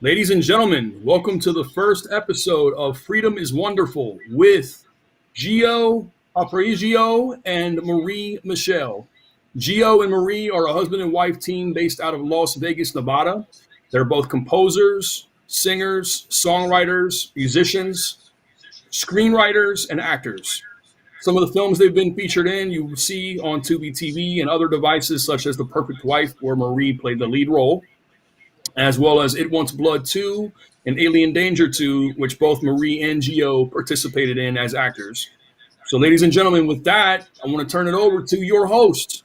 Ladies and gentlemen, welcome to the first episode of Freedom is Wonderful with Gio Arpeggio and Marie Michelle. Gio and Marie are a husband and wife team based out of Las Vegas, Nevada. They're both composers, singers, songwriters, musicians, screenwriters, and actors. Some of the films they've been featured in you see on Tubi TV and other devices such as The Perfect Wife, where Marie played the lead role, as well as It Wants Blood 2 and Alien Danger 2, which both Marie and Gio participated in as actors. So, ladies and gentlemen, with that, I want to turn it over to your hosts,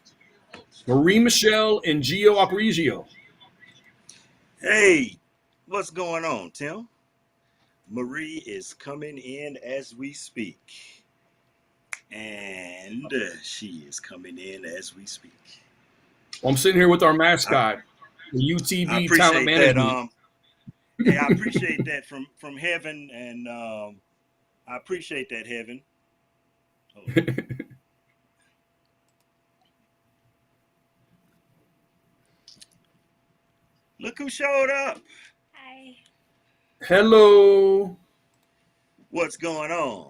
Marie Michelle and Gio Aparicio. Hey, what's going on, Tim? Marie is coming in as we speak. And she is coming in as we speak. Well, I'm sitting here with our I, mascot, the I UTV Talent appreciate that. Management. Hey, I appreciate that from heaven, and I appreciate that heaven. Hold on. Look who showed up. Hi. Hello. What's going on?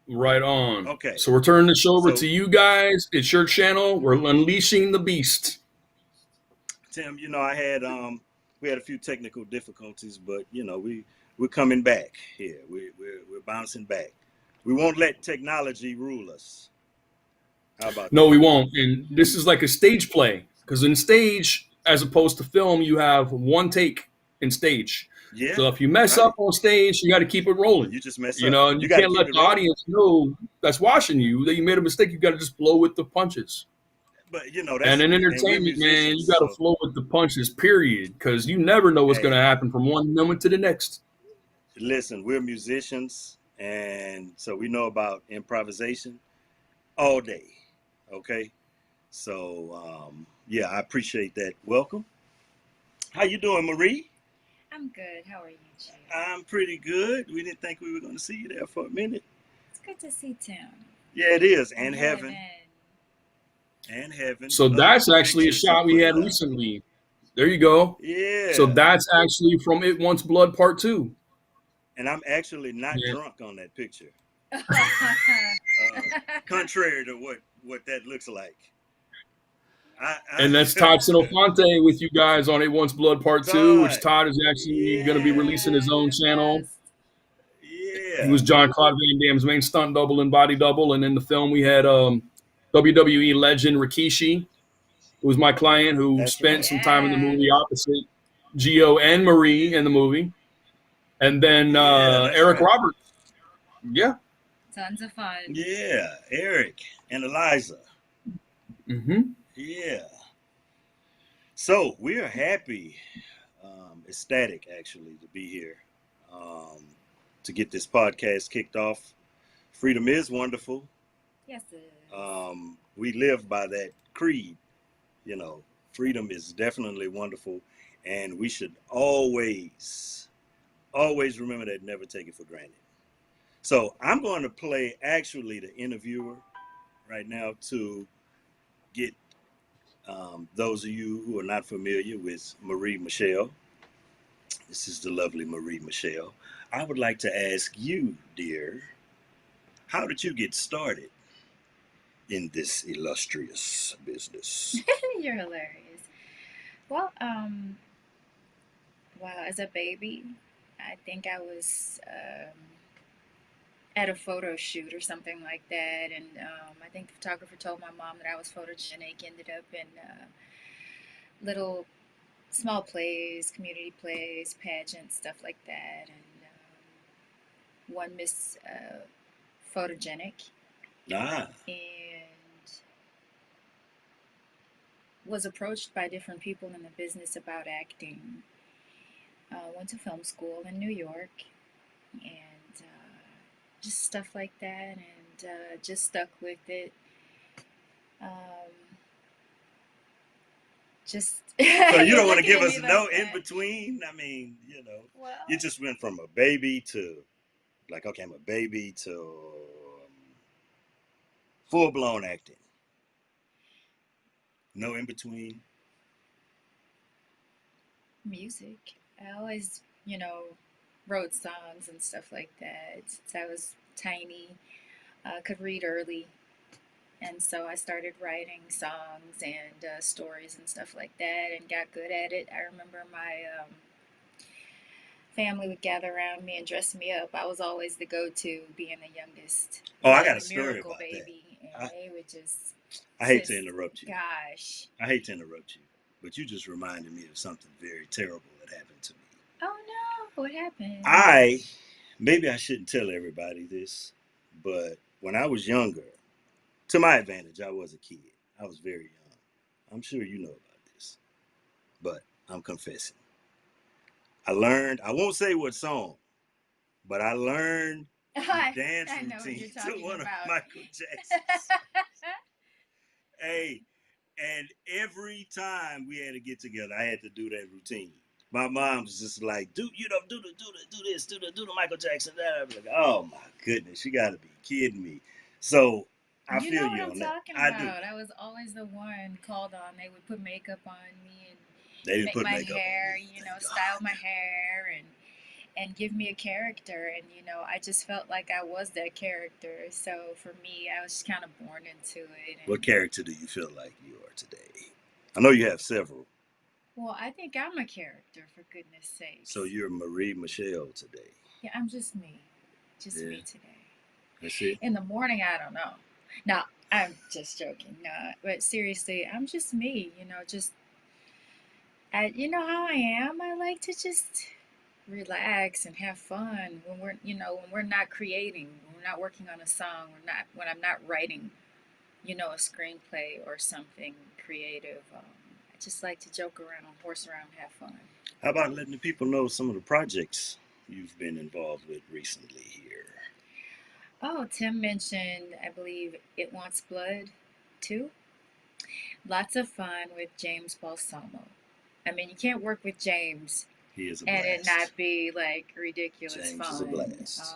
Right on. Okay, So, we're turning the show over so to you guys. It's your channel. We're unleashing the beast. Tim, we had a few technical difficulties, but we're coming back here. We're bouncing back. We won't let technology rule us. How about No, that? we won't. And this is like a stage play because in stage, as opposed to film, you have one take in stage. Yeah, So if you mess up right. on stage, you got to keep it rolling. You just mess You up. know, and You you got to can't keep let it the rolling. audience know that's watching you that you made a mistake. You got to just flow with the punches. But And in and we're entertainment, man, you musicians, got to so flow with the punches, period, because you never know what's going to hey, happen from one moment to the next. listen, we're musicians, and so we know about improvisation all day. Okay, so yeah, I appreciate that. Welcome. How you doing, Marie? I'm good. How are you, Gio? I'm pretty good. We didn't think we were going to see you there for a minute. It's good to see Tim Yeah, it is. and And heaven. Heaven. And heaven. So Look, that's actually a pictures you shot we putting had up. recently. There you go. So Yeah. that's actually from It Wants Blood Part 2. And I'm actually not Yeah. drunk on that picture. Contrary to what that looks like. And that's I Todd Sinofonte with you guys on It Wants Blood Part 2, which Todd. Todd is actually going to be releasing Yeah. his own The channel. best. He Yeah. was John Claude Van Damme's main stunt double and body double. And in the film, we had WWE legend Rikishi, who was my client, who That's spent right. some time in the Yeah. movie opposite Gio and Marie in the movie. And then Yeah, that's Eric right. Roberts. Yeah. Tons of fun. Yeah. Eric and Eliza. Mm-hmm. Yeah. So we are happy, ecstatic actually to be here, um, to get this podcast kicked off. Freedom is wonderful. Yes, it is. We live by that creed. You know, freedom is definitely wonderful, and we should always remember that. Never take it for granted. So I'm going to play actually the interviewer right now to get those of you who are not familiar with Marie Michelle. This is the lovely Marie Michelle. I would like to ask you, dear, how did you get started in this illustrious business? You're hilarious. Well, well, as a baby, I think I was at a photo shoot or something like that, and I think the photographer told my mom that I was photogenic. Ended up in little small plays, community plays, pageants, stuff like that, and won Miss Photogenic, Ah, and was approached by different people in the business about acting. Went to film school in New York, and just stuff like that, and just stuck with it. Um, just so you you're don't want to looking give at us me no like in that. between? I mean, you Well, just went from a baby to like, okay, I'm a baby to full blown acting. No in between. music. I always, wrote songs and stuff like that since I was tiny. Could read early, and so I started writing songs and stories and stuff like that, and got good at it. I remember my family would gather around me and dress me up. I was always the go-to, being the youngest, Oh, I like got a the story miracle about that. baby, and they would just, I hate to interrupt you. gosh. I hate to interrupt you, but you just reminded me of something very terrible that happened to me. Oh no, what happened? Maybe I shouldn't tell everybody this, but when I was younger, to my advantage, I was a kid. I was very young. I'm sure you know about this, but I'm confessing. I won't say what song, but I learned the dance routine to one of Michael Jackson's. Hey, and every time we had to get together, I had to do that routine. My mom was just like, do the Michael Jackson. I'm like, oh my goodness, you got to be kidding me. So I You feel know you what I'm on that. talking I do. about. I was always the one called on. They would put makeup on me They didn't and make put my makeup hair, on me. style my hair and give me a character. And I just felt like I was that character. So for me, I was just kind of born into it. And, what character do you feel like you are today? I know you have several. Well, I think I'm a character, for goodness sake. So you're Marie Michelle today. Yeah, I'm just me. Just me today. That's it. In the morning, I don't know. No, I'm just joking. No, but seriously, I'm just me. You know how I am. I like to just relax and have fun when we're not creating, when we're not working on a song, when I'm not writing, a screenplay or something creative. I just like to joke around, horse around, have fun. How about letting the people know some of the projects you've been involved with recently here? Oh, Tim mentioned, I believe, It Wants Blood 2. Lots of fun with James Balsamo. I mean, you can't work with James He is a and blast. it not be like ridiculous James fun. is a blast.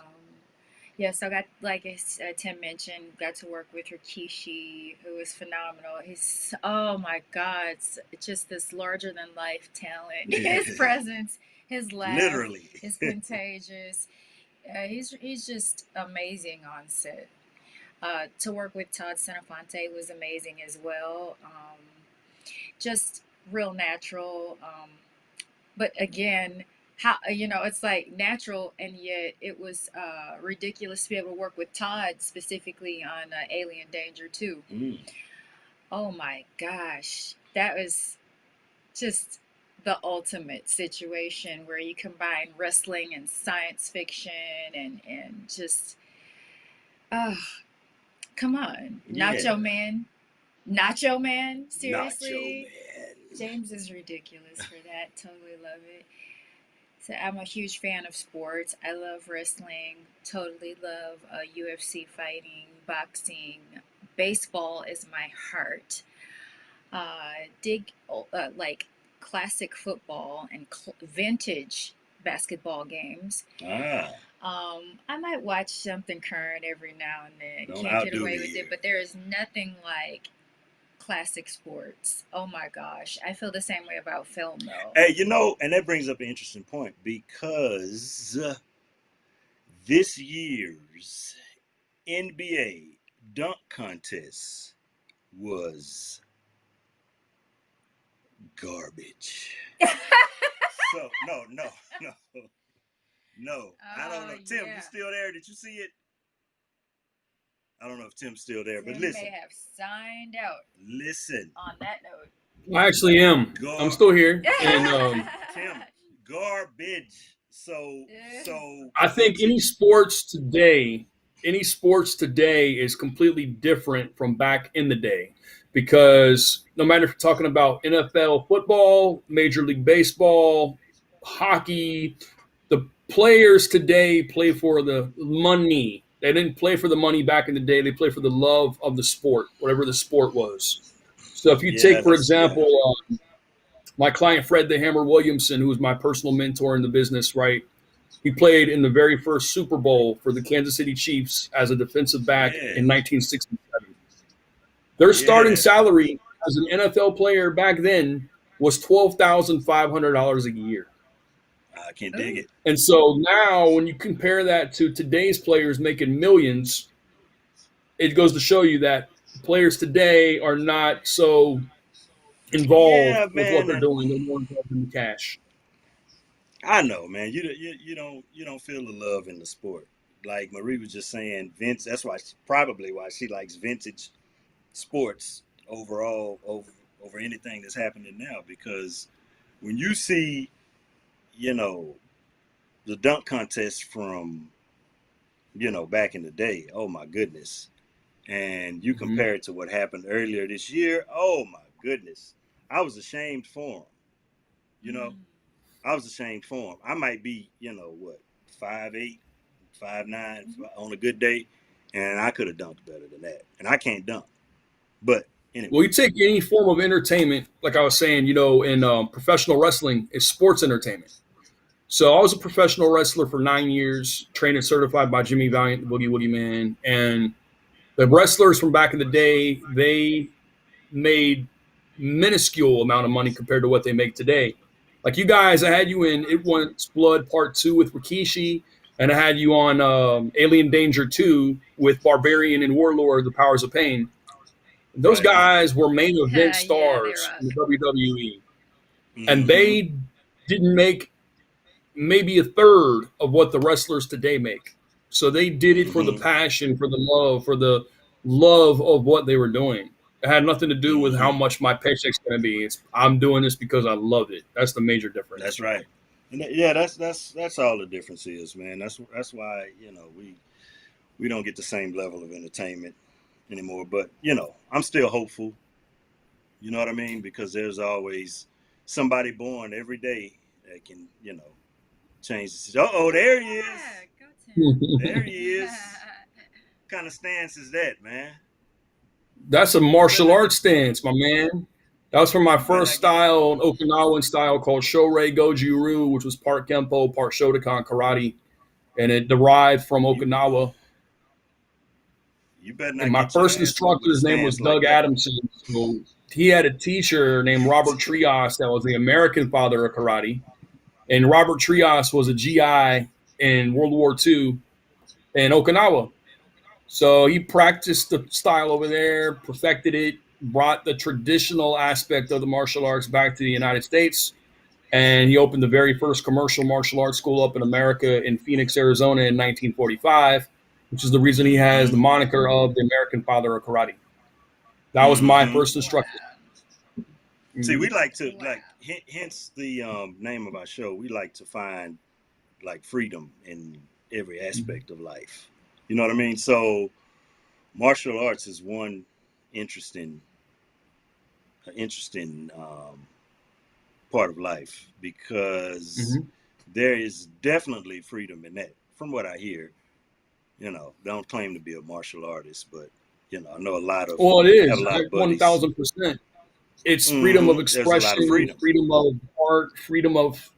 So I got, like Tim mentioned, got to work with Rikishi, who is phenomenal. He's, oh my God, it's just this larger than life talent. His presence, his laugh, literally, is contagious. He's just amazing on set. To work with Todd Senafonte was amazing as well. Just real natural. But again, how it's like natural, and yet it was ridiculous to be able to work with Todd specifically on Alien Danger 2. Oh my gosh, that was just the ultimate situation where you combine wrestling and science fiction and just come on, Nacho Man, seriously. Nacho Man. James is ridiculous for that. Totally love it. So I'm a huge fan of sports. I love wrestling. Totally love UFC fighting, boxing. Baseball is my heart. Dig like classic football and vintage basketball games. I might watch something current every now and then. Can't get away with it, but there is nothing like classic sports. Oh my gosh, I feel the same way about film though. Hey, and that brings up an interesting point, because this year's NBA dunk contest was garbage. So no. I don't know. Tim, you still there? Did you see it? I don't know if Tim's still there, but listen. May have signed out. Listen. On that note. I actually am. I'm still here. And Tim, garbage. So I think any sports today is completely different from back in the day, because no matter if you're talking about NFL football, Major League Baseball, hockey, the players today play for the money. They didn't play for the money back in the day. They play for the love of the sport, whatever the sport was. So if you take, for example, my client, Fred the Hammer Williamson, who was my personal mentor in the business, right? He played in the very first Super Bowl for the Kansas City Chiefs as a defensive back in 1967. Their starting salary as an NFL player back then was $12,500 a year. I can dig Ooh. it. And so now, when you compare that to today's players making millions, it goes to show you that players today are not so Yeah, involved with what man. they're doing. They're more involved in the cash. I know, man. You don't feel the love in the sport. Like Marie was just saying, Vince. That's why probably why she likes vintage sports overall over anything that's happening now. Because when you see, you know, the dunk contest from back in the day, oh my goodness, and you Mm-hmm. compare it to what happened earlier this year, oh my goodness, I was ashamed for him. You know, Mm. I was ashamed for him. I might be, what, 5'8", 5'9" Mhm. on a good day, and I could have dunked better than that. And I can't dunk. But Well, anyway. you take any form of entertainment, like I was saying, in professional wrestling, is sports entertainment. So I was a professional wrestler for 9 years, trained and certified by Jimmy Valiant, the Boogie Woogie Man. And the wrestlers from back in the day, they made minuscule amount of money compared to what they make today. Like you guys, I had you in It Wants Blood Part 2 with Rikishi, and I had you on Alien Danger 2 with Barbarian and Warlord, The Powers of Pain. Those Right on. guys were main event Yeah, they're stars in the awesome. WWE, and Mm-hmm. they didn't make maybe a third of what the wrestlers today make. So they did it for the Mm-hmm. passion, for the love of what they were doing. It had nothing to do with how Mm-hmm. much my paycheck's going to be. It's I'm doing this because I love it. That's the major That's difference. right. And yeah, that's all the difference is, man. That's why we don't get the same level of entertainment anymore. But I'm still hopeful. You know what I mean? Because there's always somebody born every day that can change the. Oh, there he is. Yeah, go Tim. There he is. What kind of stance is that, man? That's a You better martial not get. arts stance, my man. That was from my You better first not get. style, an Okinawan style called Shorei Goju-Ryu, which was part Kempo, part Shotokan karate, and it derived from You Okinawa. you better And not my get your first ass whooped with a instructor's name was stance like Doug that. Adamson. So he had a teacher named Robert Trias that was the American father of karate. And Robert Trias was a GI in World War II in Okinawa. So he practiced the style over there, perfected it, brought the traditional aspect of the martial arts back to the United States. And he opened the very first commercial martial arts school up in America in Phoenix, Arizona in 1945, which is the reason he has the Mm-hmm. moniker of the American father of karate. That was my Mm-hmm. first instructor. Wow. See, Mhm. we like to Wow. like hence the name of our show. We like to find like freedom in every Mhm. aspect of life. You know what I mean? So martial arts is one interesting interesting part of life because Mhm. there is definitely freedom in that. From what I hear, don't claim to be a martial artist, but I know a lot of Well, it have a is lot of one buddies. thousand percent. It's freedom of Mm-hmm. There's a lot of expression, freedom. freedom of art, freedom of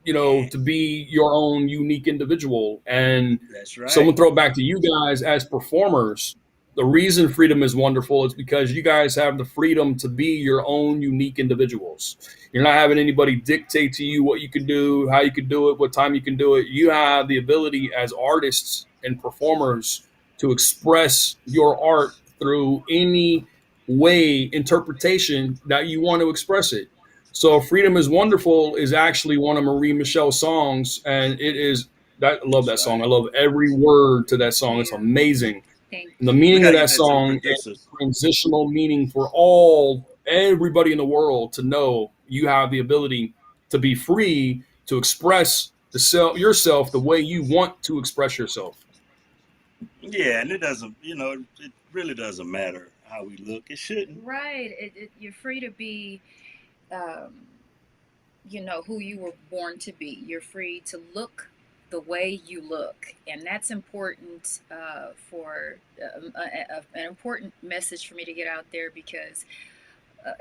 And to be your own unique individual. And that's so I'm right. gonna throw it back to you guys as performers. The reason freedom is wonderful is because you guys have the freedom to be your own unique individuals. You're not having anybody dictate to you what you can do, how you can do it, what time you can do it. You have the ability as artists and performers to express your art through any way, interpretation that you want to express it. So Freedom is Wonderful is actually one of Marie Michel's songs, and it is that I love That's that song. I right. love every word to that song. It's Yeah. amazing. Thank And the you. We meaning got of to get that that to the song is producers. transitional meaning for everybody in the world to know you have the ability to be free to express yourself the way you want to express yourself. Yeah, and it doesn't, it really doesn't matter how we look. It shouldn't. Right. You're free to be, um, who you were born to be. You're free to look the way you look, and that's important for an important message for me to get out there because,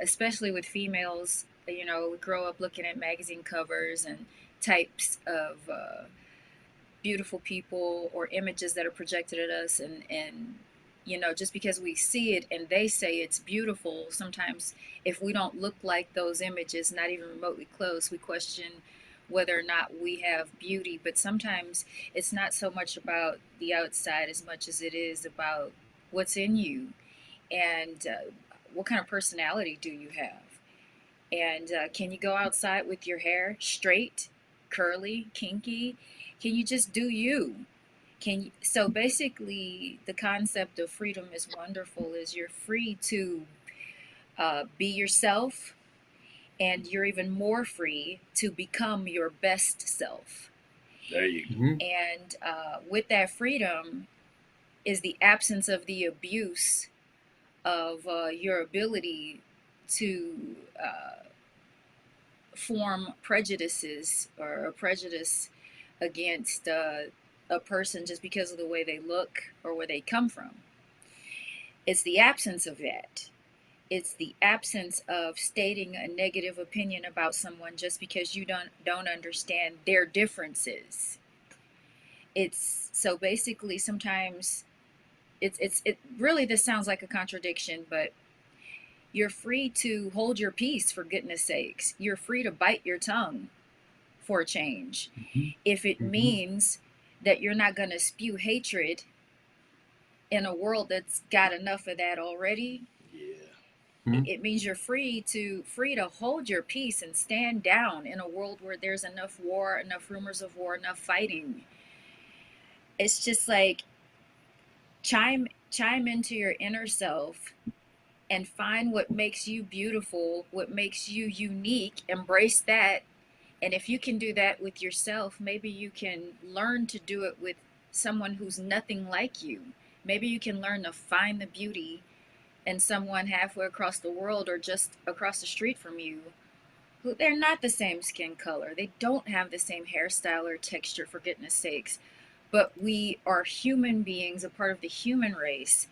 especially with females, we grow up looking at magazine covers and types of beautiful people or images that are projected at us, and just because we see it and they say it's beautiful, sometimes if we don't look like those images, not even remotely close, we question whether or not we have beauty, but sometimes it's not so much about the outside as much as it is about what's in you and what kind of personality do you have. And can you go outside with your hair straight, curly, kinky? Can you just do you? So basically, the concept of freedom is wonderful. Is you're free to be yourself, and you're even more free to become your best self. There you go. Mhm. And with that freedom is the absence of the abuse of your ability to form prejudices or a prejudice against a person just because of the way they look or where they come from. It's the absence of that. It's the absence of stating a negative opinion about someone just because you don't understand their differences. It's so basically sometimes it really, this sounds like a contradiction, but you're free to hold your peace, for goodness sakes. You're free to bite your tongue for a change. If it means that you're not going to spew hatred in a world that's got enough of that already, it means you're free to hold your peace and stand down in a world where there's enough war, enough rumors of war, enough fighting. It's just like chime into your inner self and find what makes you beautiful, what makes you unique, embrace that. And if you can do that with yourself, maybe you can learn to do it with someone who's nothing like you. Maybe you can learn to find the beauty in someone halfway across the world or just across the street from you, who they're not the same skin color. They don't have the same hairstyle or texture, for goodness sakes. But we are human beings, a part of the human race.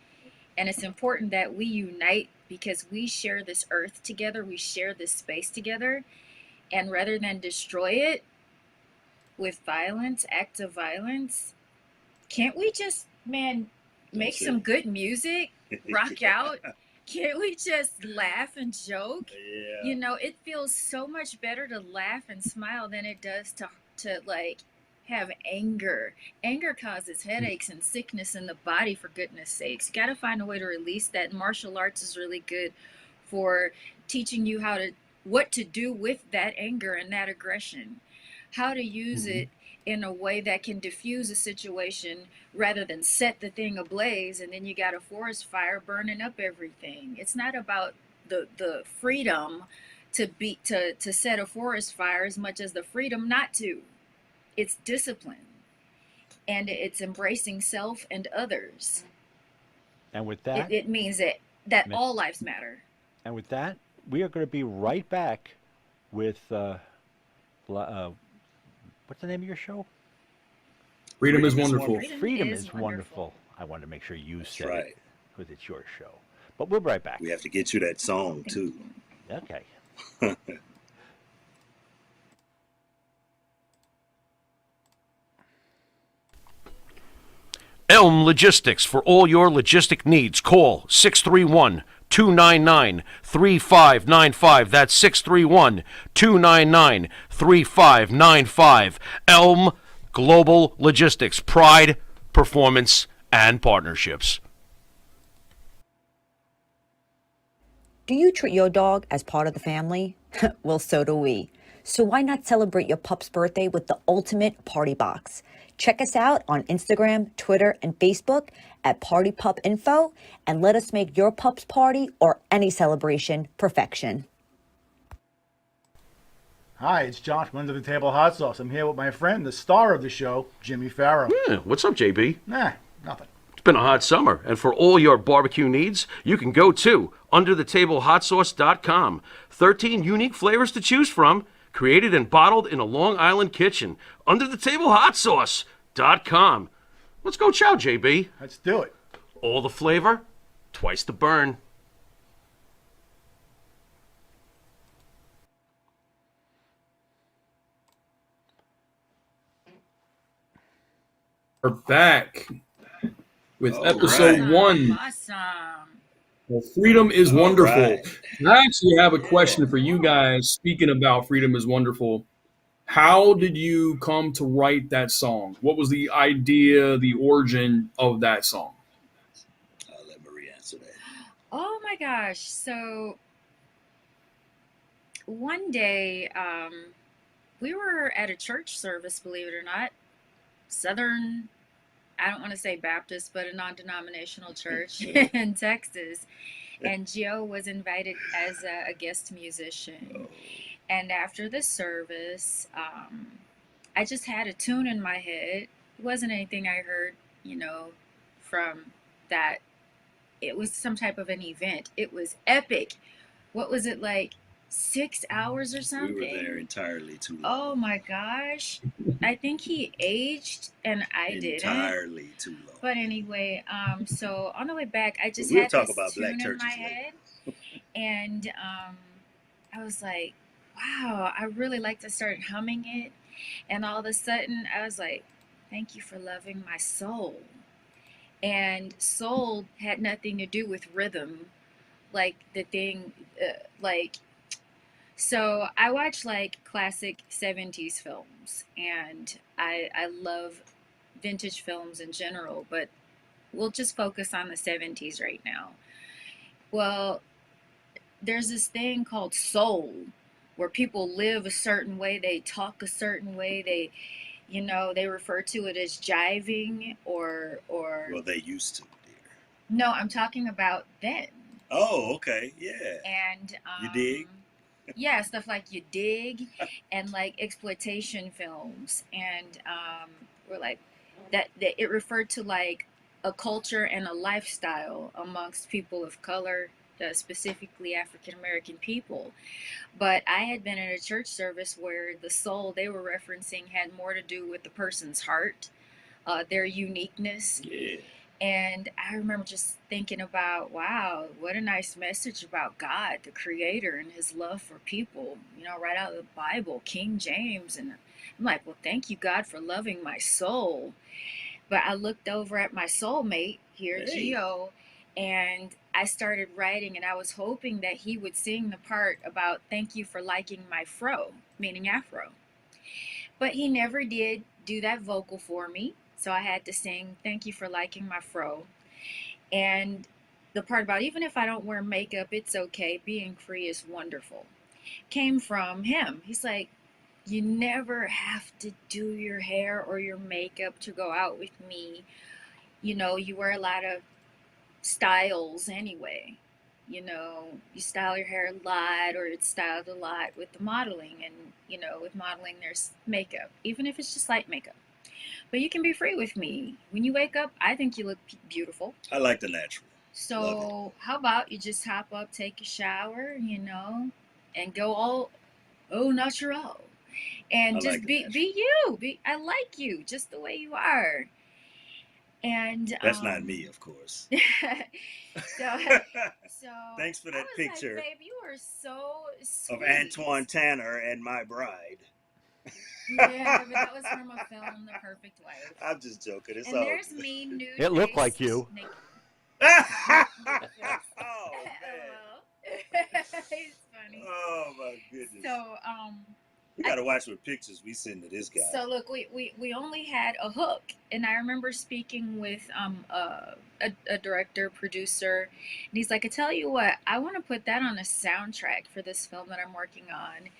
And it's important that we unite because we share this earth together. We share this space together. And rather than destroy it with violence, acts of violence, can't we just, make some good music, rock out? Can't we just laugh and joke? Yeah. You know, it feels so much better to laugh and smile than it does to like have anger. Anger causes headaches and sickness in the body, for goodness sakes. You got to find a way to release that. Martial arts is really good for teaching you what to do with that anger and that aggression, how to use it in a way that can diffuse a situation rather than set the thing ablaze and then you got a forest fire burning up everything. It's not about the freedom to set a forest fire as much as the freedom not to. It's discipline, and it's embracing self and others. And with that, it means that all lives matter. And with that, we are going to be right back with what's the name of your show? Freedom is wonderful. Freedom is wonderful. I wanted to make sure you That's said right. it because it's your show. But we'll be right back. We have to get you that song too. Okay. Elm Logistics, for all your logistic needs. Call 631-299-3595. That's 631-299-3595. Elm Global Logistics. Pride, performance, and partnerships. Do you treat your dog as part of the family? Well, so do we. So why not celebrate your pup's birthday with the ultimate party box? Check us out on Instagram, Twitter, and Facebook at Party Pup Info, and let us make your pup's party or any celebration perfection. Hi, it's John from Under the Table Hot Sauce. I'm here with my friend, the star of the show, Jimmy Pharaoh. Yeah, what's up, JB? Nah, nothing. It's been a hot summer, and for all your barbecue needs, you can go to underthetablehotsauce.com. 13 unique flavors to choose from, created and bottled in a Long Island kitchen. underthetablehotsauce.com. Let's go chow, JB. Let's do it. All the flavor, twice the burn. We're back with All episode right. 1. Awesome. Well, freedom is All wonderful. right. I actually have a question for you guys. Speaking about freedom is wonderful, How did you come to write that song? What was the idea, the origin of that song? I'll let Marie answer that. Oh my gosh. So one day, we were at a church service, believe it or not, Southern, I don't want to say Baptist, but a non denominational church in Texas. And Gio was invited as a guest musician. And after the service, I just had a tune in my head. It wasn't anything I heard, from that. It was some type of an event. It was epic. What was it like? 6 hours or something? We were there entirely too long. Oh my gosh. I think he aged and I didn't. Entirely too long. But anyway, so on the way back, I just we'll had talk this about black tune in churches my later. head, and I was like, "Wow, I really like to start humming it." And all of a sudden, I was like, "Thank you for loving my soul." And soul had nothing to do with rhythm, like the thing, like. So I watch like classic 70s films, and I love vintage films in general, but we'll just focus on the 70s right now. Well, there's this thing called soul where people live a certain way, they talk a certain way, they refer to it as jiving or Well, they used to, dear. No, I'm talking about then. Oh, okay. Yeah. And you dig? Yeah, stuff like You Dig and like exploitation films, and we're like that it referred to like a culture and a lifestyle amongst people of color, specifically African American people. But I had been in a church service where the soul they were referencing had more to do with the person's heart, their uniqueness. Yeah. And I remember just thinking about, wow, what a nice message about God, the creator, and his love for people, right out of the Bible, King James. And I'm like, well, thank you, God, for loving my soul. But I looked over at my soulmate here, Hey. Gio, and I started writing, and I was hoping that he would sing the part about thank you for liking my fro, meaning afro. But he never did do that vocal for me. So I had to sing thank you for liking my fro. And the part about even if I don't wear makeup, it's okay. Being free is wonderful. Came from him. He's like, you never have to do your hair or your makeup to go out with me. You wear a lot of styles anyway. You style your hair a lot, or it's styled a lot with the modeling. And, with modeling, there's makeup, even if it's just light makeup. But you can be free with me. When you wake up, I think you look beautiful. I like the natural. So how about you just hop up, take a shower, and go all au natural. And just be you. I like you just the way you are. And that's not me, of course. so thanks for that picture. Like, babe, you are so sweet. Of Antoine Tanner and my bride. Yeah, but that was from a film, The Perfect Wife. I'm just joking. It's and all there's me nude. It looked like you. Oh, man. It's funny. Oh, my goodness. So, we got to watch what pictures we send to this guy. So, look, we only had a hook. And I remember speaking with a director, producer. And he's like, I tell you what, I want to put that on a soundtrack for this film that I'm working on.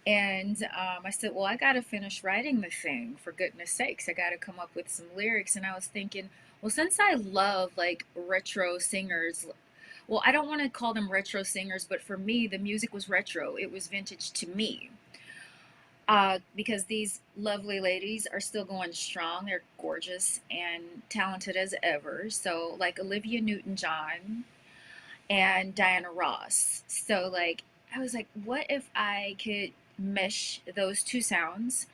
And I said, well, I got to finish writing the thing, for goodness sakes. I got to come up with some lyrics. And I was thinking, well, since I love like retro singers, well, I don't want to call them retro singers, but for me, the music was retro. It was vintage to me. Because these lovely ladies are still going strong. They're gorgeous and talented as ever. So like Olivia Newton-John and Diana Ross. So like, I was like, what if I could mesh those two sounds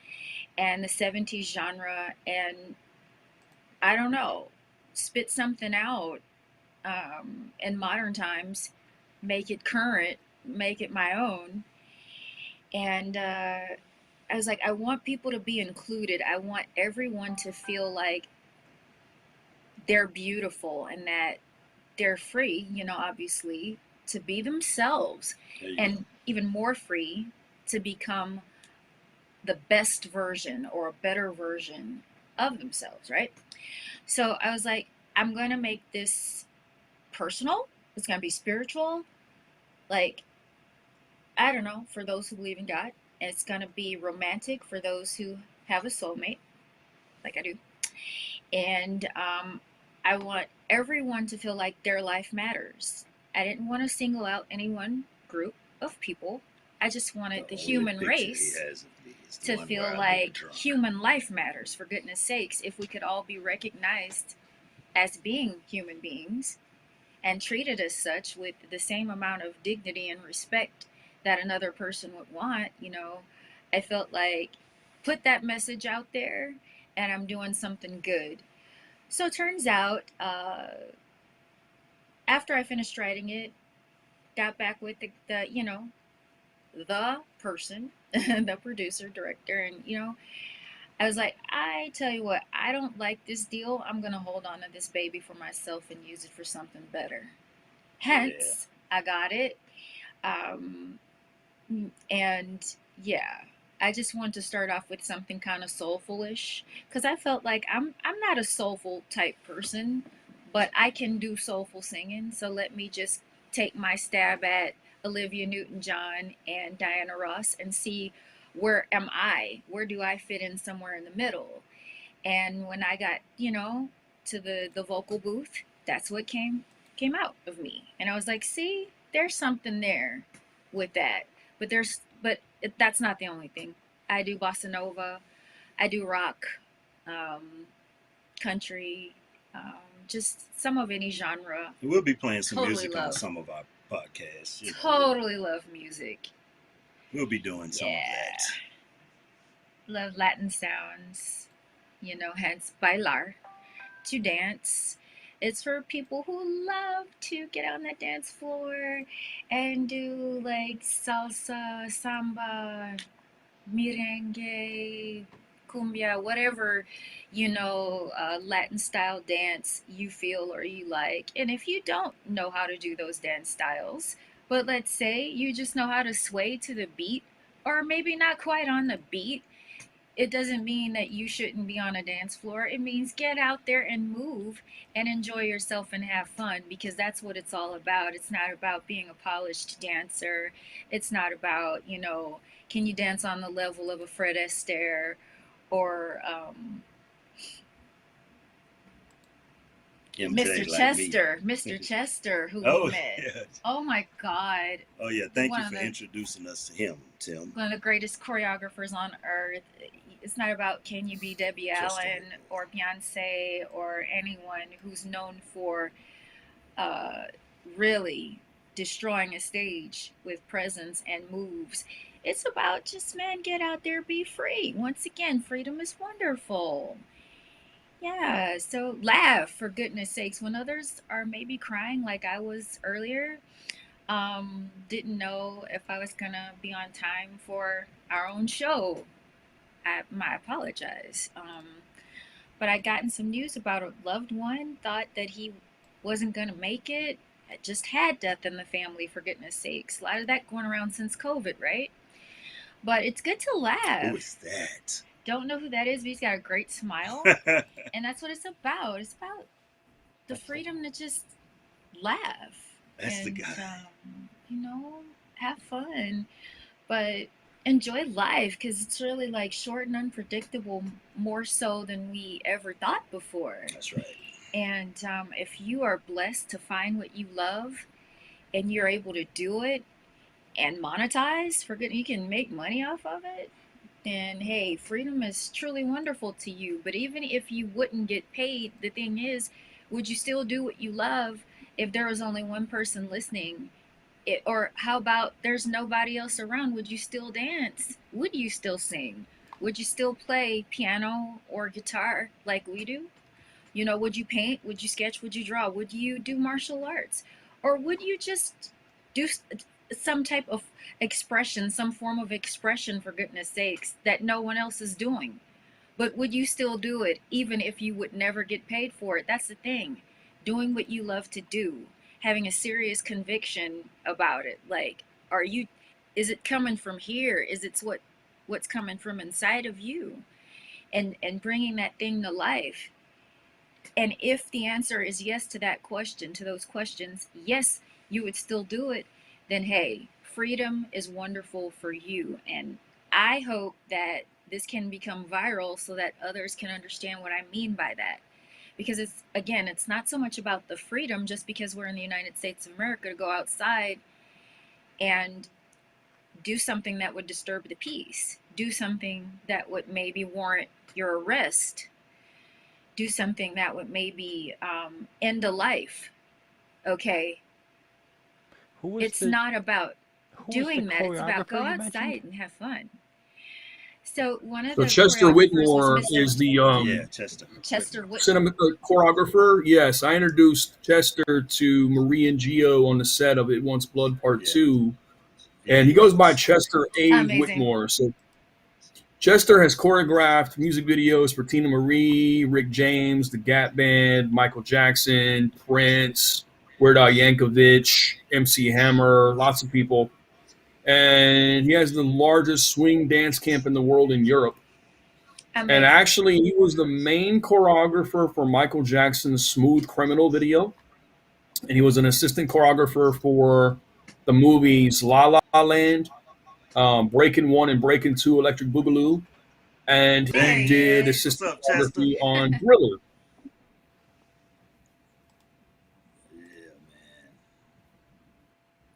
and the 70s genre and, I don't know, spit something out in modern times, make it current, make it my own. And I was like, I want people to be included. I want everyone to feel like they're beautiful and that they're free, obviously, to be themselves, and even more free to become the best version or a better version of themselves, right? So I was like, I'm going to make this personal. It's going to be spiritual. Like, I don't know, for those who believe in God. It's going to be romantic for those who have a soulmate, like I do. And I want everyone to feel like their life matters. I didn't want to single out any one group of people. I just wanted the human race to feel like human life matters, for goodness sakes. If we could all be recognized as being human beings and treated as such with the same amount of dignity and respect that another person would want, you know, I felt like put that message out there and I'm doing something good. So it turns out, after I finished writing it, got back with the you know, the person, the producer, director, and, you know, I was like, I tell you what, I don't like this deal. I'm going to hold on to this baby for myself and use it for something better. Hence, I got it. Um, and yeah, I just wanted to start off with something kind of soulful-ish because I felt like I'm not a soulful type person, but I can do soulful singing. So let me just take my stab at Olivia Newton-John and Diana Ross and see where am I? Where do I fit in somewhere in the middle? And when I got, you know, to the vocal booth, that's what came out of me. And I was like, see, there's something there with that. That's not the only thing. I do bossa nova, I do rock, country, just some of any genre. We'll be playing some Totally music on love. some of our podcasts. You know. Totally love music. We'll be doing some of that. Love Latin sounds, you know, hence bailar, to dance. It's for people who love to get on the dance floor and do like salsa, samba, merengue, cumbia, whatever, you know, Latin style dance you feel or you like. And if you don't know how to do those dance styles, but let's say you just know how to sway to the beat, or maybe not quite on the beat, it doesn't mean that you shouldn't be on a dance floor. It means get out there and move and enjoy yourself and have fun, because that's what it's all about. It's not about being a polished dancer. It's not about, you know, can you dance on the level of a Fred Astaire or Mr. Chester, Mr. Chester, who we met. Yeah. Oh my God. Oh yeah, thank you for introducing us to him, Tim. One of the greatest choreographers on earth. It's not about can you be Debbie Allen or Beyonce or anyone who's known for really destroying a stage with presence and moves. It's about just, man, get out there, be free. Once again, freedom is wonderful. Yeah, so laugh, for goodness sakes, when others are maybe crying like I was earlier. Didn't know if I was gonna be on time for our own show. I apologize. But I gotten some news about a loved one, thought that he wasn't gonna make it. I just had death in the family, for goodness sakes. A lot of that going around since COVID, right? But it's good to laugh. Who is that? Don't know who that is, but he's got a great smile. And that's what it's about. It's about the freedom to just laugh. That's the guy. You know, have fun, but enjoy life, because it's really like short and unpredictable, more so than we ever thought before. That's right. And if you are blessed to find what you love and you're able to do it and monetize, you can make money off of it, then hey, freedom is truly wonderful to you. But even if you wouldn't get paid, the thing is, would you still do what you love if there was only one person listening? Or how about there's nobody else around? Would you still dance? Would you still sing? Would you still play piano or guitar like we do? You know, would you paint? Would you sketch? Would you draw? Would you do martial arts? Or would you just do some type of expression, some form of expression, for goodness sakes, that no one else is doing? But would you still do it even if you would never get paid for it? That's the thing. Doing what you love to do, having a serious conviction about it. Like, is it coming from here? Is it what what's coming from inside of you, and bringing that thing to life. And if the answer is yes to that question, to those questions, yes, you would still do it, then hey, freedom is wonderful for you. And I hope that this can become viral so that others can understand what I mean by that. Because it's not so much about the freedom just because we're in the United States of America to go outside and do something that would disturb the peace, do something that would maybe warrant your arrest, do something that would maybe end a life. Okay, Who was it's the not about who was the doing that. It's about go choreographer you mentioned? outside and have fun. So one of So the Chester choreographers was Whitmore Mr. is the Yeah, Chester. Chester Whitmore. Whitmore. choreographer. Yes, I introduced Chester to Marie and Gio on the set of It Wants Blood Part Yeah. 2, Yeah, and he goes by Chester A. Amazing. Whitmore. So Chester has choreographed music videos for Tina Marie, Rick James, the Gap Band, Michael Jackson, Prince, Weird Al Yankovic, MC Hammer, lots of people. And he has the largest swing dance camp in the world in Europe. And Amazing. actually, he was the main choreographer for Michael Jackson's Smooth Criminal video. And he was an assistant choreographer for the movies La La Land, Breaking 1 and Breaking 2, Electric Boogaloo. And There he he did is. What's assistant up, Chester? choreography on Thriller. Yeah, man.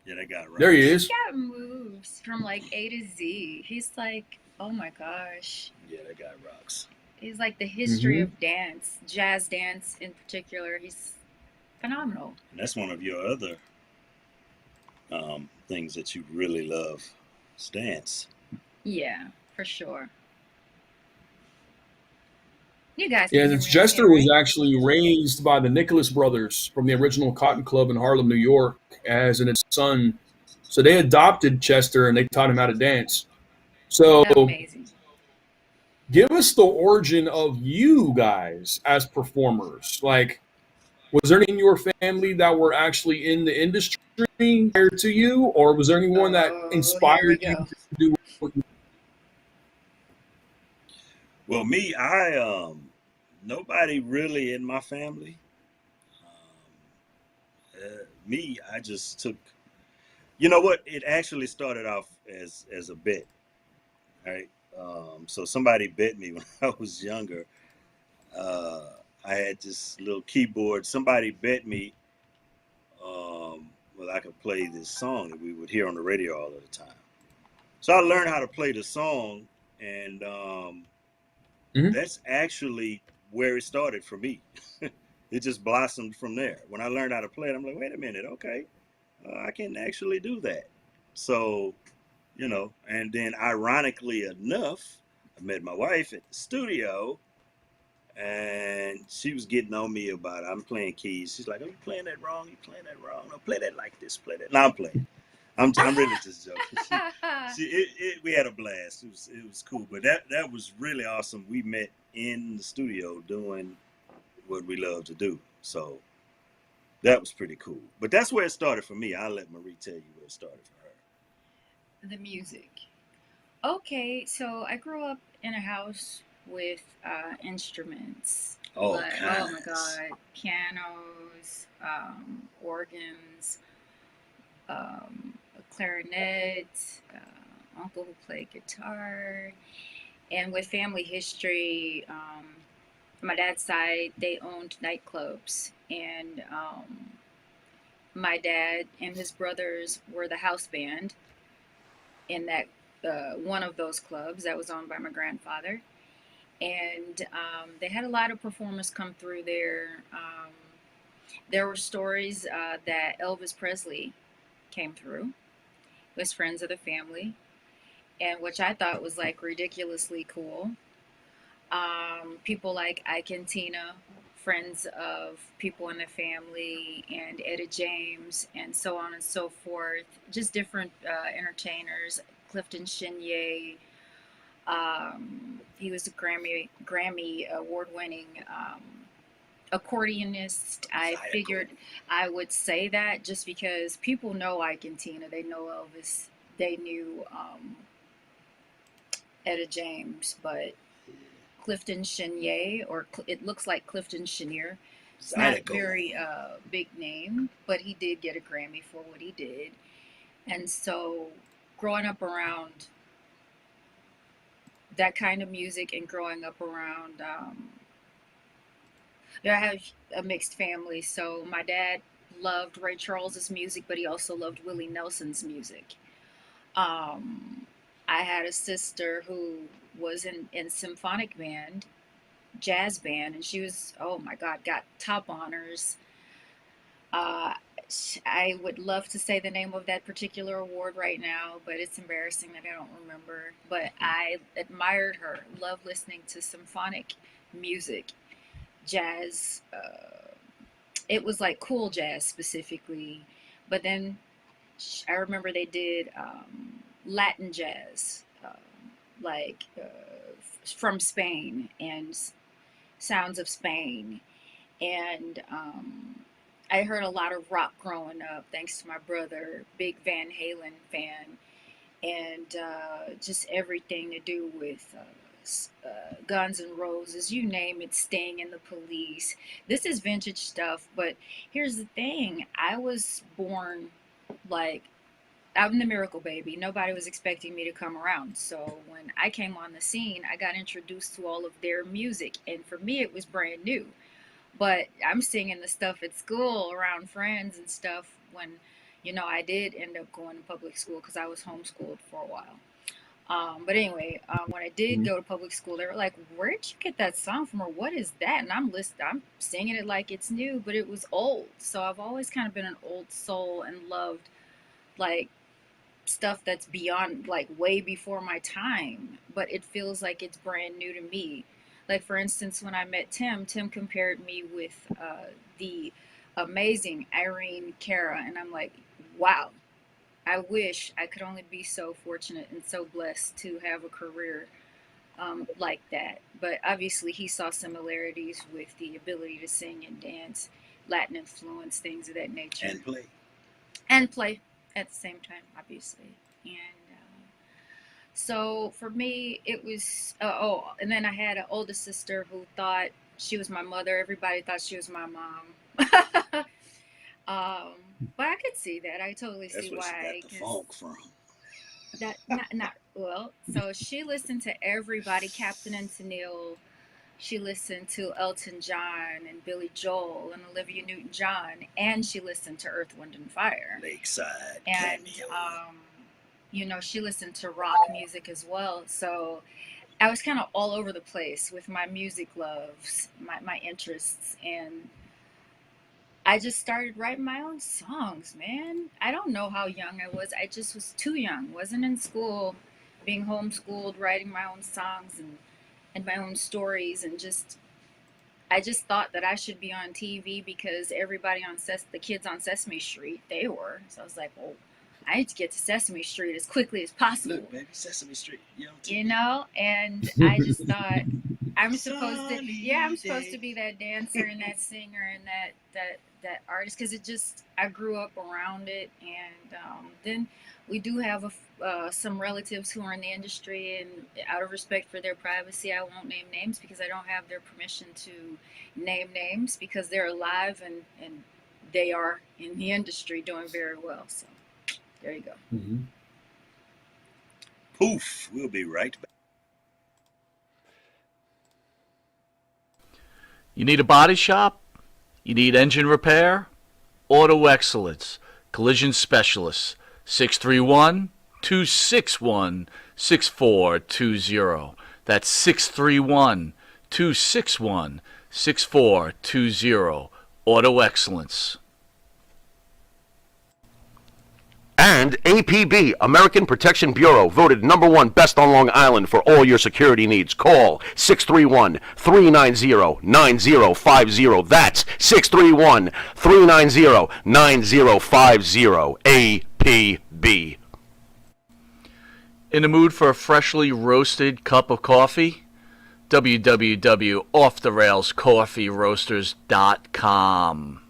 Yeah, that guy rocks. There he He's is. got moves from like A to Z. He's like, oh my gosh. Yeah, that guy rocks. He's like the history Mhm. of dance, jazz dance in particular. He's phenomenal. And that's one of your other things that you really love, is dance. Yeah, for sure. You guys Yeah, can hear and me Chester okay, was right? actually raised by the Nicholas brothers from the original Cotton Club in Harlem, New York, as an son. So they adopted Chester and they taught him how to dance. So Amazing. give us the origin of you guys as performers. Like, was there any in your family that were actually in the industry prior to you, or was there anyone that Oh, here we inspired you go. to do what you Well, me, nobody really in my family. Me, I just took. You know what? It actually started off as a bet, right? So somebody bet me when I was younger. I had this little keyboard. Somebody bet me, well, I could play this song that we would hear on the radio all of the time. So I learned how to play the song, and Mhm. that's actually where it started for me. It just blossomed from there. When I learned how to play it, I'm like, wait a minute, okay, I can actually do that. So, and then ironically enough, I met my wife at the studio, and she was getting on me about it. I'm playing keys. She's like, "Oh, you playing that wrong? You playing that wrong? No, play that like this. Play that." No, I'm playing. I'm really just joking. We had a blast. It was cool. But that was really awesome. We met in the studio doing what we love to do. So that was pretty cool. But that's where it started for me. I'll let Marie tell you where it started for her. The music. Okay, so I grew up in a house with instruments. Oh, Like, oh my kinds. God, pianos, organs, a clarinet, uncle who played guitar. And with family history, my dad's side, they owned nightclubs. And my dad and his brothers were the house band in that one of those clubs that was owned by my grandfather. And they had a lot of performers come through there. There were stories that Elvis Presley came through, was friends of the family, and which I thought was like ridiculously cool. People like Ike and Tina, friends of people in the family, and Etta James, and so on and so forth. Just different entertainers. Clifton Shinier. He was a Grammy award-winning accordionist. I figured I would say that just because people know Ike and Tina, they know Elvis, they knew Etta James, but Clifton Shinier, or it looks like Clifton Shinier. It's not a very big name, but he did get a Grammy for what he did. And so growing up around that kind of music and growing up around, I have a mixed family. So my dad loved Ray Charles's music, but he also loved Willie Nelson's music. I had a sister who was in symphonic band, jazz band, and she was, oh my God, got top honors. Uh, I would love to say the name of that particular award right now, but it's embarrassing that I don't remember. But I admired her, loved listening to symphonic music, jazz. It was like cool jazz specifically, but then I remember they did Latin jazz, like from Spain and sounds of Spain. And I heard a lot of rock growing up, thanks to my brother, big Van Halen fan, and just everything to do with Guns N' Roses, you name it, Sting and the Police. This is vintage stuff, but here's the thing. I was born like, I'm the miracle baby. Nobody was expecting me to come around. So when I came on the scene, I got introduced to all of their music. And for me, it was brand new. But I'm singing the stuff at school around friends and stuff when, I did end up going to public school because I was homeschooled for a while. But anyway, when I did go to public school, they were like, "Where'd you get that song from, or what is that?" And I'm singing it like it's new, but it was old. So I've always kind of been an old soul and loved like stuff that's beyond, like, way before my time, but it feels like it's brand new to me. Like, for instance, when I met Tim compared me with the amazing Irene Cara, and I'm like, wow, I wish I could only be so fortunate and so blessed to have a career like that. But obviously, he saw similarities with the ability to sing and dance, Latin influence, things of that nature. And play at the same time, obviously. And so for me, it was, and then I had an older sister who thought she was my mother. Everybody thought she was my mom. But I could see that. I totally see why. That's where she got the funk from. That not well. So she listened to everybody, Captain and Tennille. She listened to Elton John and Billy Joel and Olivia Newton-John, and she listened to Earth, Wind and Fire. Lakeside and she listened to rock music as well. So I was kind of all over the place with my music loves, my interests, and I just started writing my own songs, man. I don't know how young I was. I just was too young. Wasn't in school, being homeschooled, writing my own songs and my own stories, and I just thought that I should be on TV because everybody on the kids on Sesame Street, they were. So I was like, well, I need to get to Sesame Street as quickly as possible. Look, baby, Sesame Street. And I just thought I'm supposed to be that dancer and that singer and that artist, because I grew up around it. And then we do have some relatives who are in the industry, and out of respect for their privacy, I won't name names because I don't have their permission to name names, because they're alive and they are in the industry doing very well. So there you go. Mm-hmm. Poof. We'll be right back. You need a body shop? You need engine repair? Auto Excellence, Collision Specialists, 631-261-6420. That's 631-261-6420. Auto Excellence. And APB, American Protection Bureau, voted #1 best on Long Island for all your security needs. Call 631-390-9050. That's 631-390-9050. APB. In the mood for a freshly roasted cup of coffee? www.offtherailscoffeeroasters.com.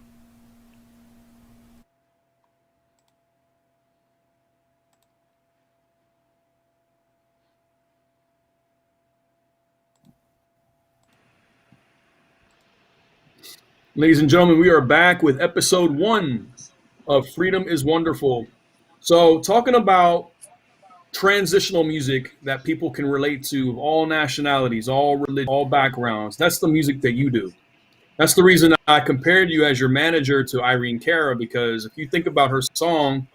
Ladies and gentlemen, we are back with episode 1 of Freedom is Wonderful. So, talking about transitional music that people can relate to, of all nationalities, all religions, all backgrounds. That's the music that you do. That's the reason I compared you as your manager to Irene Cara, because if you think about her songs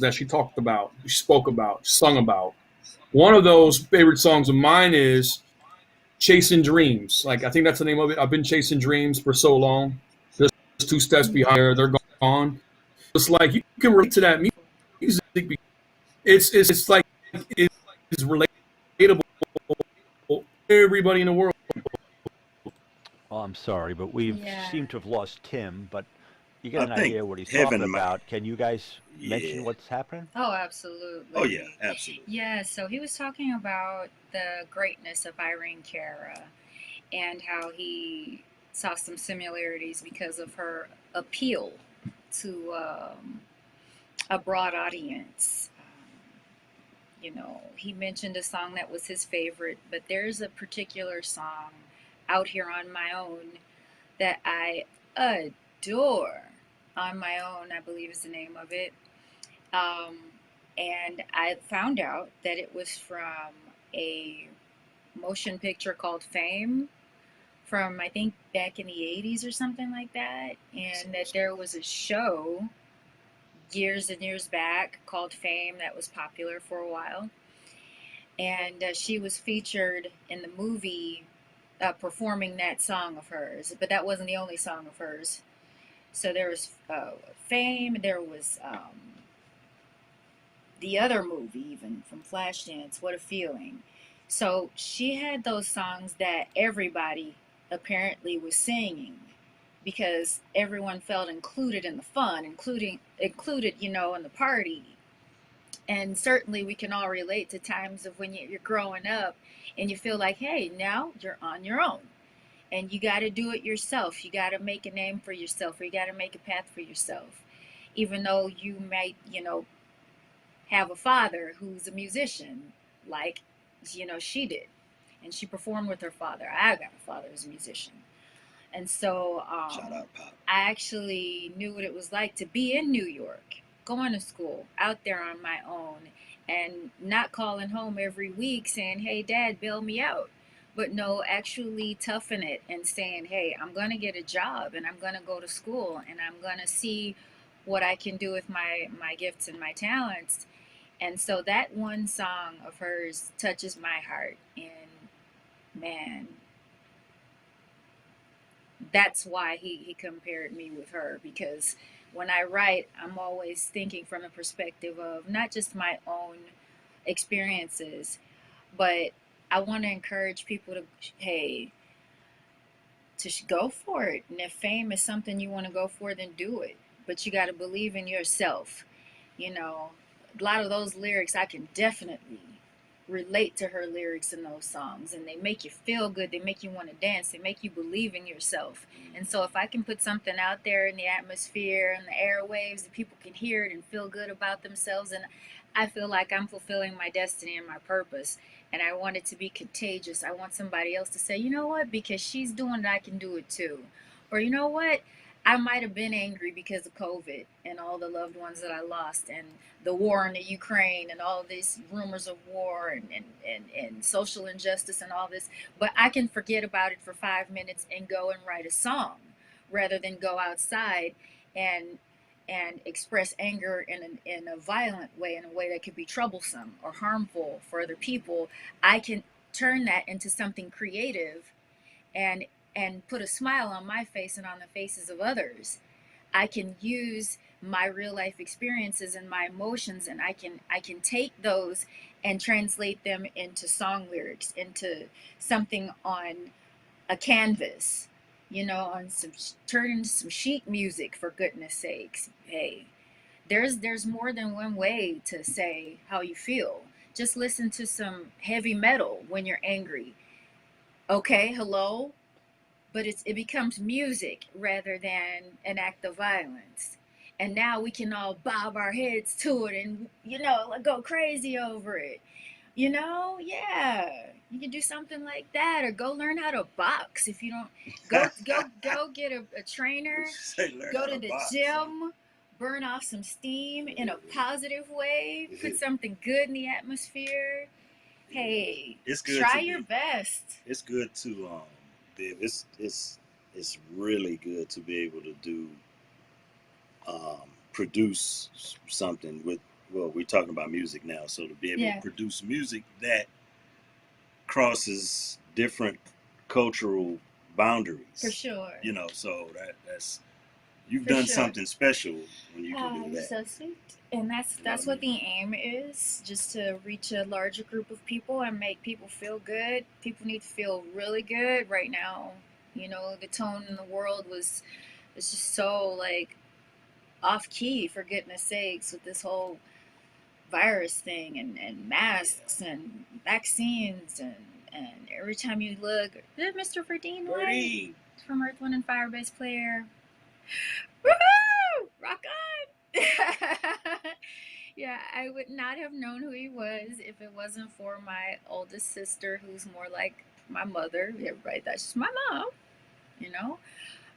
that she talked about, she spoke about, sung about, one of those favorite songs of mine is Chasing Dreams. Like, I think that's the name of it. I've been chasing dreams for so long. Just two steps behind her, they're gone. It's like you can relate to that music. It's like it's relatable to everybody in the world. Oh, I'm sorry, but we Yeah. seem to have lost Tim, but you get I an think idea what he's heaven talking might. about. Can you guys mention Yeah. what's happening? Oh, absolutely. Oh yeah, absolutely. Yeah, so he was talking about the greatness of Irene Cara and how he saw some similarities because of her appeal to a broad audience. He mentioned a song that was his favorite, but there's a particular song, Out Here on My Own, that I adore. On My Own, I believe is the name of it. And I found out that it was from a motion picture called Fame from, I think, back in the 80s or something like that. And that there was a show years and years back called Fame that was popular for a while. And she was featured in the movie performing that song of hers. But that wasn't the only song of hers. So there was Fame, there was the other movie, even from Flashdance, What a Feeling. So she had those songs that everybody apparently was singing because everyone felt included in the fun, included, in the party. And certainly we can all relate to times of when you're growing up and you feel like, hey, now you're on your own. And you got to do it yourself. You got to make a name for yourself, or you got to make a path for yourself. Even though you might, have a father who's a musician, like, she did. And she performed with her father. I got a father who's a musician. And so Shout out, Pop. I actually knew what it was like to be in New York, going to school, out there on my own, and not calling home every week saying, hey, Dad, bail me out. But no, actually toughing it and saying, hey, I'm going to get a job and I'm going to go to school and I'm going to see what I can do with my gifts and my talents. And so that one song of hers touches my heart. And man, that's why he compared me with her, because when I write, I'm always thinking from the perspective of not just my own experiences, but I want to encourage people to, hey, to go for it. And if fame is something you want to go for, then do it. But you got to believe in yourself. A lot of those lyrics, I can definitely relate to her lyrics in those songs, and they make you feel good, they make you want to dance, they make you believe in yourself. And so if I can put something out there in the atmosphere and the airwaves that people can hear it and feel good about themselves, and I feel like I'm fulfilling my destiny and my purpose, and I want it to be contagious. I want somebody else to say, you know what, because she's doing it, I can do it too. Or you know what, I might have been angry because of COVID and all the loved ones that I lost, and the war in the Ukraine, and all these rumors of war, and social injustice and all this. But I can forget about it for 5 minutes and go and write a song, rather than go outside and express anger in a violent way, in a way that could be troublesome or harmful for other people. I can turn that into something creative and put a smile on my face and on the faces of others. I can use my real life experiences and my emotions, and I can take those and translate them into song lyrics, into something on a canvas, on turn into some sheet music, for goodness sakes. Hey, there's more than one way to say how you feel. Just listen to some heavy metal when you're angry. Okay, hello? But it becomes music rather than an act of violence. And now we can all bob our heads to it and, go crazy over it. Yeah, you can do something like that, or go learn how to box. If you don't, go go get a trainer, Learn go how to the box. gym, burn off some steam in a positive way, put something good in the atmosphere. Hey, It's good try to your be, best. It's good to it's really good to be able to do produce something with, well, we're talking about music now, so to be able to produce music that crosses different cultural boundaries. For sure. You know, so that's you've done something special when you can do that. So sweet. And that's what the aim is, just to reach a larger group of people and make people feel good. People need to feel really good right now. You know, the tone in the world is just so like off key, for goodness sakes, with this whole virus thing and masks and vaccines and every time you look, Mr. Verdine White from Earth, Wind and Fire bass player. Woohoo! Rock on! Yeah, I would not have known who he was if it wasn't for my oldest sister, who's more like my mother. Everybody thought she's my mom, you know.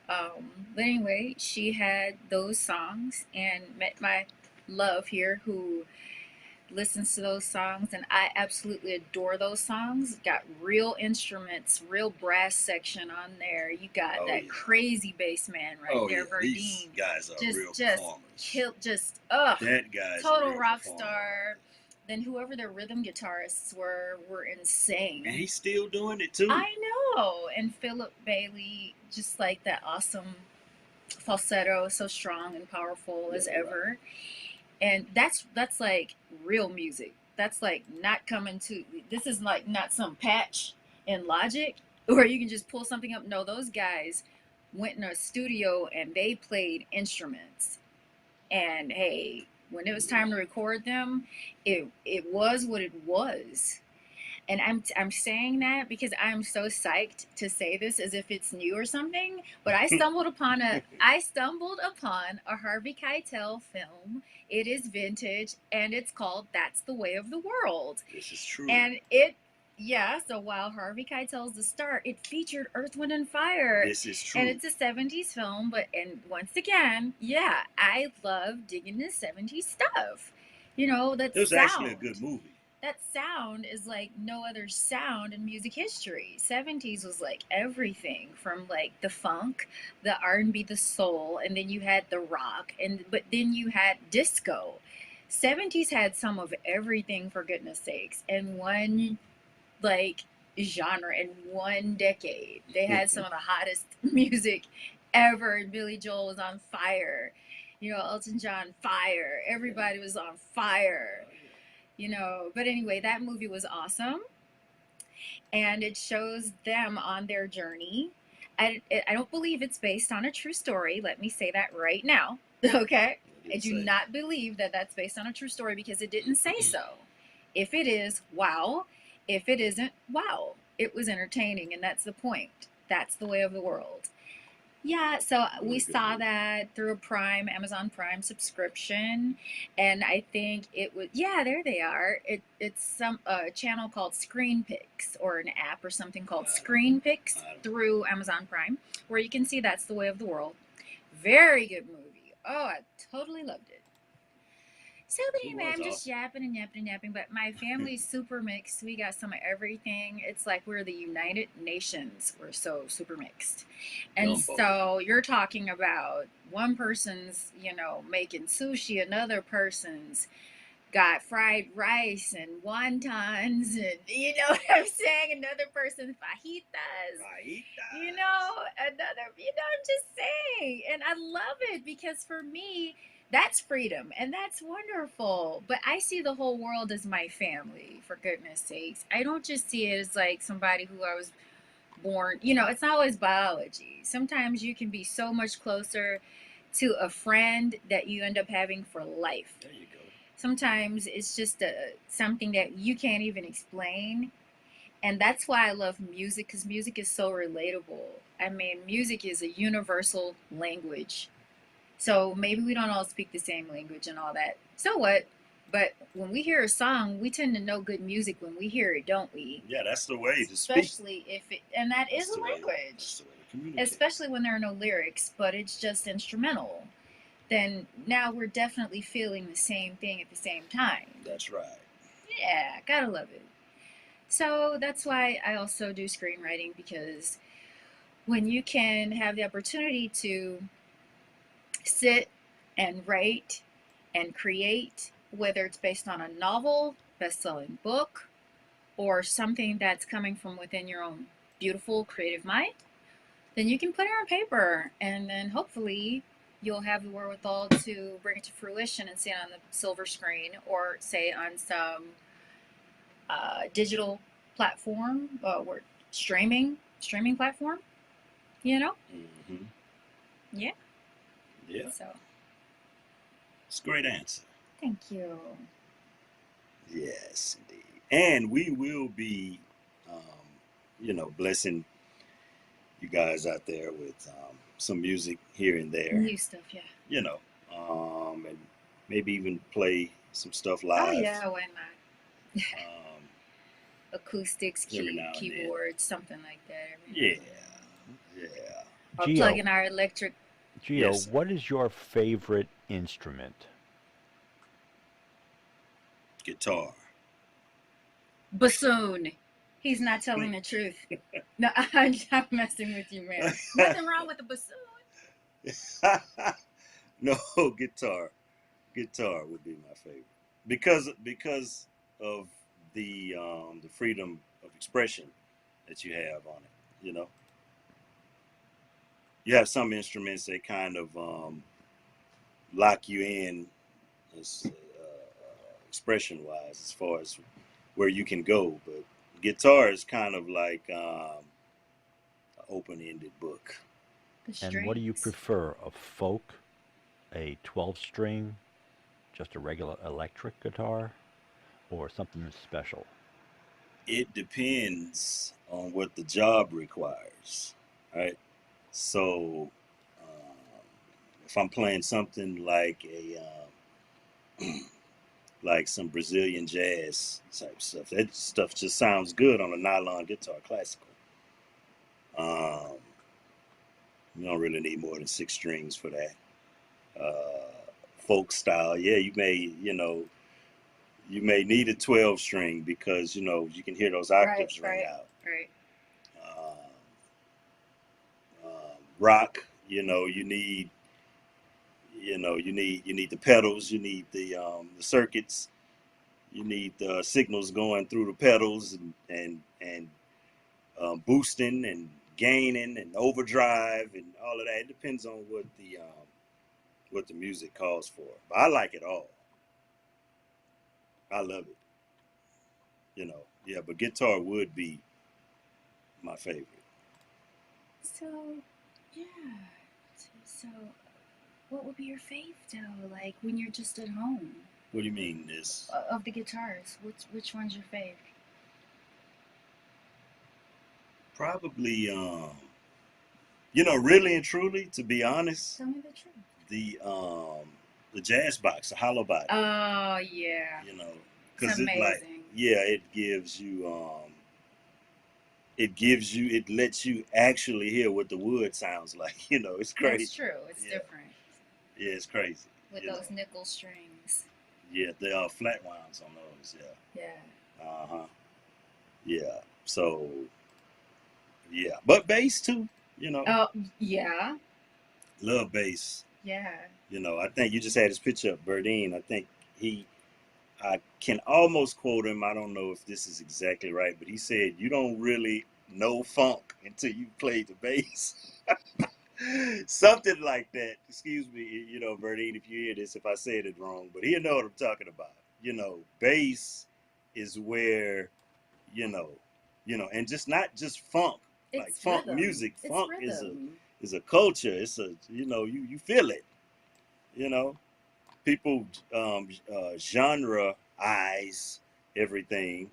But anyway, she had those songs and met my love here, who listens to those songs, and I absolutely adore those songs. Got real instruments, real brass section on there. You got that crazy bass man right there, Verdine. These guys are real performers. That guy's total rock star. Then whoever their rhythm guitarists were insane. And he's still doing it too. I know. And Philip Bailey, just like that awesome falsetto, so strong and powerful as ever. And that's like real music. That's like not coming to, this is like not some patch in Logic where you can just pull something up. No, those guys went in a studio and they played instruments. And hey, when it was time to record them, it was what it was. And I'm saying that because I'm so psyched to say this as if it's new or something. But I stumbled upon a Harvey Keitel film. It is vintage and it's called That's the Way of the World. This is true. And so while Harvey Keitel's the star, it featured Earth, Wind and Fire. This is true. And it's a 70s film, and once again, I love digging the 70s stuff. You know, that sound. It was actually a good movie. That sound is like no other sound in music history. 70s was like everything from like the funk, the R&B, the soul, and then you had the rock, but then you had disco. 70s had some of everything, for goodness sakes, in one like genre in one decade. They had some of the hottest music ever. Billy Joel was on fire. You know, Elton John, fire. Everybody was on fire. You know, but anyway, that movie was awesome. And it shows them on their journey. I don't believe it's based on a true story. Let me say that right now. Okay? I do not believe that that's based on a true story because it didn't say so. If it is, wow. If it isn't, wow. It was entertaining, and that's the point. That's the way of the world. Yeah, so we saw that through a Amazon Prime subscription, and I think it was, there they are. It's some channel called Screen Picks, or an app or something called Screen Picks through Amazon Prime, where you can see That's the Way of the World. Very good movie. Oh, I totally loved it. So anyway, I'm just yapping and yapping and yapping, but my family's super mixed. We got some of everything. It's like we're the United Nations. We're so super mixed. And so you're talking about one person's, making sushi, another person's got fried rice and wontons, and you know what I'm saying? Another person's fajitas. I'm just saying. And I love it because for me, that's freedom, and that's wonderful. But I see the whole world as my family, for goodness sakes. I don't just see it as like somebody who I was born, it's not always biology. Sometimes you can be so much closer to a friend that you end up having for life. There you go. Sometimes it's just something that you can't even explain. And that's why I love music, because music is so relatable. I mean, music is a universal language. So maybe we don't all speak the same language and all that. So what? But when we hear a song, we tend to know good music when we hear it, don't we? Yeah, that's the way to speak. Especially if it, and that is a language. Communicate. especially when there are no lyrics, but it's just instrumental, then now we're definitely feeling the same thing at the same time. That's right. Yeah, gotta love it. So that's why I also do screenwriting, because when you can have the opportunity to sit and write and create, whether it's based on a novel, best-selling book, or something that's coming from within your own beautiful creative mind, then you can put it on paper, and then hopefully you'll have the wherewithal to bring it to fruition and see it on the silver screen, or say on some digital platform, or streaming platform, you know? Mm-hmm. Yeah. Yeah. So It's a great answer. thank you. Yes, indeed. And we will be, blessing you guys out there with some music here and there. New stuff, yeah. And maybe even play some stuff live. Oh yeah, why not? Um, Acoustics, every now and keyboards, something like that. yeah. Or Gio. plug in our electric. Gio, Yes. what is your favorite instrument? Guitar. Bassoon. He's not telling the truth. No, I'm messing with you, man. Nothing wrong with the bassoon. No, guitar. Guitar would be my favorite because of the freedom of expression that you have on it. You have some instruments that kind of lock you in as expression wise, as far as where you can go, but guitar is kind of like an open-ended book. And what do you prefer, a folk, a 12-string, just a regular electric guitar, or something special? It depends on what the job requires, right? So if I'm playing something like like some Brazilian jazz type stuff, that stuff just sounds good on a nylon guitar, classical. You don't really need more than 6 strings for that. Folk style, yeah, you may need a 12 string because you can hear those octaves ring out. Right. Rock, you need the pedals, you need the circuits, you need the signals going through the pedals and boosting and gaining and overdrive and all of that. It depends on what the music calls for. But I like it all. I love it. Yeah, but guitar would be my favorite. So, yeah. So, what would be your fave though? Like when you're just at home? What do you mean, this? Of the guitars, which one's your fave? Probably, really and truly, to be honest, Tell me the truth. the jazz box, the hollow body. Oh yeah. Because it's amazing. It gives you, it lets you actually hear what the wood sounds like. It's crazy. That's true. It's different. Yeah, it's crazy. With those nickel strings. Yeah, they are flat wounds on those. Yeah. Yeah. Yeah. So. Yeah, but bass too. Oh yeah. Love bass. Yeah. I think you just had his picture up, Burdine. I think I can almost quote him. I don't know if this is exactly right, but he said, "You don't really know funk until you played the bass." Something like that. Excuse me, Burdine, if you hear this, if I said it wrong, but he'll know what I'm talking about. Bass is where, and not just funk. It's like funk rhythm. music. It's Funk rhythm. is a culture. It's a you feel it. People genre-ize everything.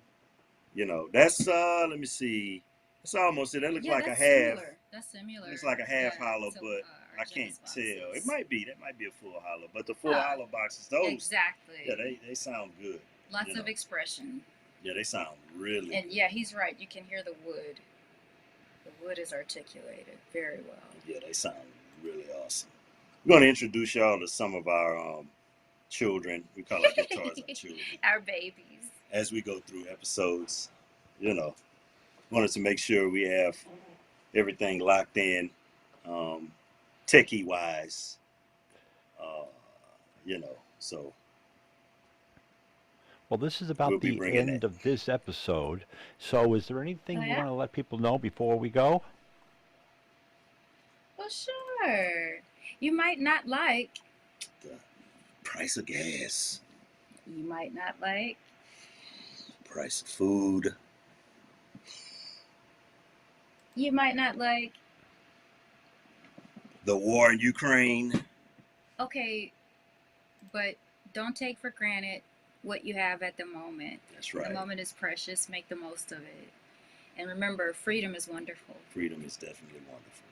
That's let me see. It's almost it. That looks like a half. Similar. That's similar. It's like a half hollow, but I can't tell. It might be. That might be a full hollow. But the full hollow boxes, those exactly. Yeah, they sound good. Lots of expression. Yeah, they sound really. And yeah, he's right. You can hear the wood. The wood is articulated very well. Yeah, they sound really awesome. We're going to introduce y'all to some of our children. We call our guitars our children. Our babies. As we go through episodes, you know, wanted to make sure we have everything locked in, techie wise, you know, so. Well, this is about We'll be the bringing end that. of this episode. So, is there anything Oh, you yeah? want to let people know before we go? Well, sure. You might not like. The price of gas, You might not like. price of food. You might not like. The war in Ukraine. Okay, but don't take for granted what you have at the moment. That's right. The moment is precious. Make the most of it. And remember, freedom is wonderful. Freedom is definitely wonderful.